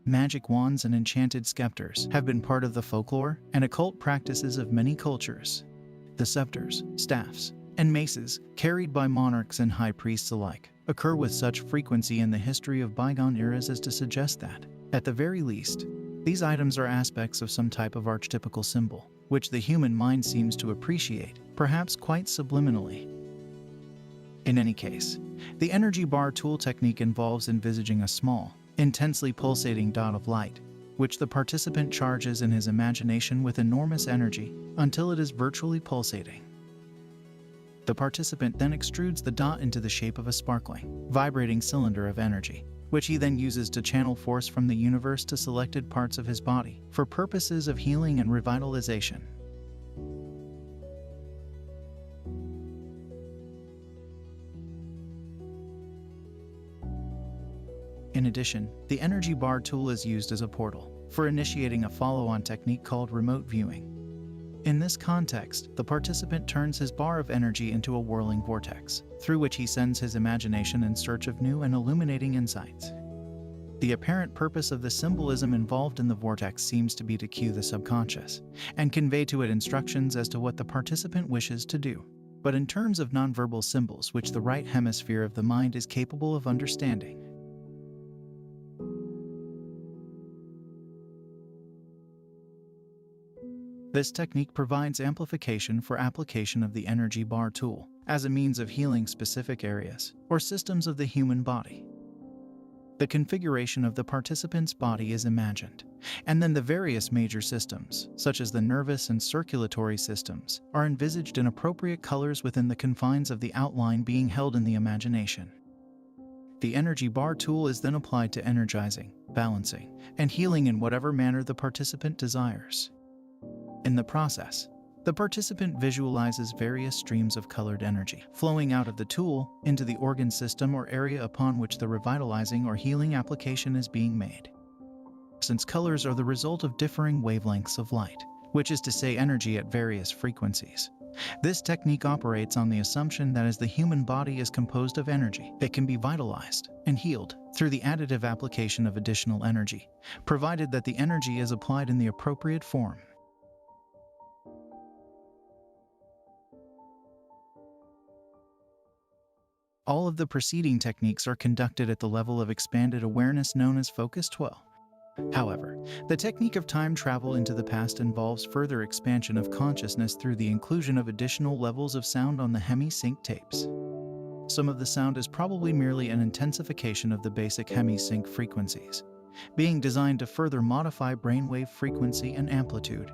Magic wands and enchanted scepters have been part of the folklore and occult practices of many cultures. The scepters, staffs, and maces, carried by monarchs and high priests alike, occur with such frequency in the history of bygone eras as to suggest that, at the very least, these items are aspects of some type of archetypical symbol, which the human mind seems to appreciate, perhaps quite subliminally. In any case, the energy bar tool technique involves envisaging a small, intensely pulsating dot of light, which the participant charges in his imagination with enormous energy until it is virtually pulsating. The participant then extrudes the dot into the shape of a sparkling, vibrating cylinder of energy, which he then uses to channel force from the universe to selected parts of his body for purposes of healing and revitalization. In addition, the energy bar tool is used as a portal for initiating a follow-on technique called remote viewing. In this context, the participant turns his bar of energy into a whirling vortex, through which he sends his imagination in search of new and illuminating insights. The apparent purpose of the symbolism involved in the vortex seems to be to cue the subconscious and convey to it instructions as to what the participant wishes to do. But in terms of nonverbal symbols which the right hemisphere of the mind is capable of understanding. This technique provides amplification for application of the energy bar tool as a means of healing specific areas or systems of the human body. The configuration of the participant's body is imagined, and then the various major systems, such as the nervous and circulatory systems, are envisaged in appropriate colors within the confines of the outline being held in the imagination. The energy bar tool is then applied to energizing, balancing, and healing in whatever manner the participant desires. In the process, the participant visualizes various streams of colored energy flowing out of the tool into the organ system or area upon which the revitalizing or healing application is being made. Since colors are the result of differing wavelengths of light, which is to say energy at various frequencies, this technique operates on the assumption that as the human body is composed of energy, it can be vitalized and healed through the additive application of additional energy, provided that the energy is applied in the appropriate form. All of the preceding techniques are conducted at the level of expanded awareness known as Focus 12. However, the technique of time travel into the past involves further expansion of consciousness through the inclusion of additional levels of sound on the hemi-sync tapes. Some of the sound is probably merely an intensification of the basic hemi-sync frequencies, being designed to further modify brainwave frequency and amplitude.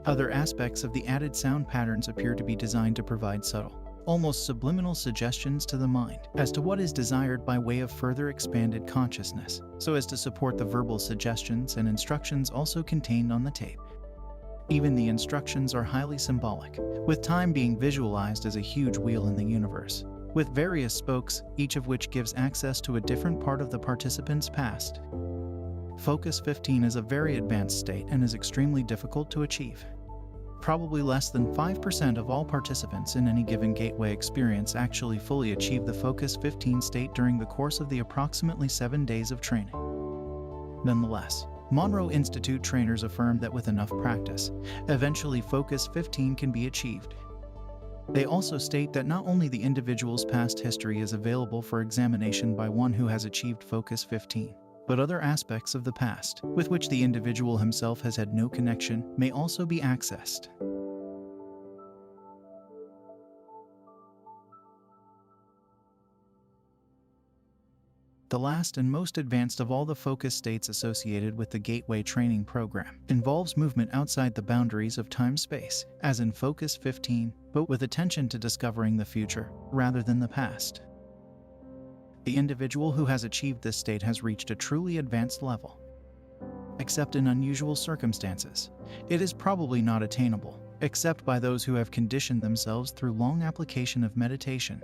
Other aspects of the added sound patterns appear to be designed to provide subtle, almost subliminal suggestions to the mind as to what is desired by way of further expanded consciousness, so as to support the verbal suggestions and instructions also contained on the tape. Even the instructions are highly symbolic, with time being visualized as a huge wheel in the universe, with various spokes, each of which gives access to a different part of the participant's past. Focus 15 is a very advanced state and is extremely difficult to achieve. Probably less than 5% of all participants in any given gateway experience actually fully achieve the Focus 15 state during the course of the approximately 7 days of training. Nonetheless, Monroe Institute trainers affirm that with enough practice, eventually Focus 15 can be achieved. They also state that not only the individual's past history is available for examination by one who has achieved Focus 15, but other aspects of the past, with which the individual himself has had no connection, may also be accessed. The last and most advanced of all the focus states associated with the Gateway training program involves movement outside the boundaries of time-space, as in Focus 15, but with attention to discovering the future rather than the past. The individual who has achieved this state has reached a truly advanced level. Except in unusual circumstances, it is probably not attainable, except by those who have conditioned themselves through long application of meditation.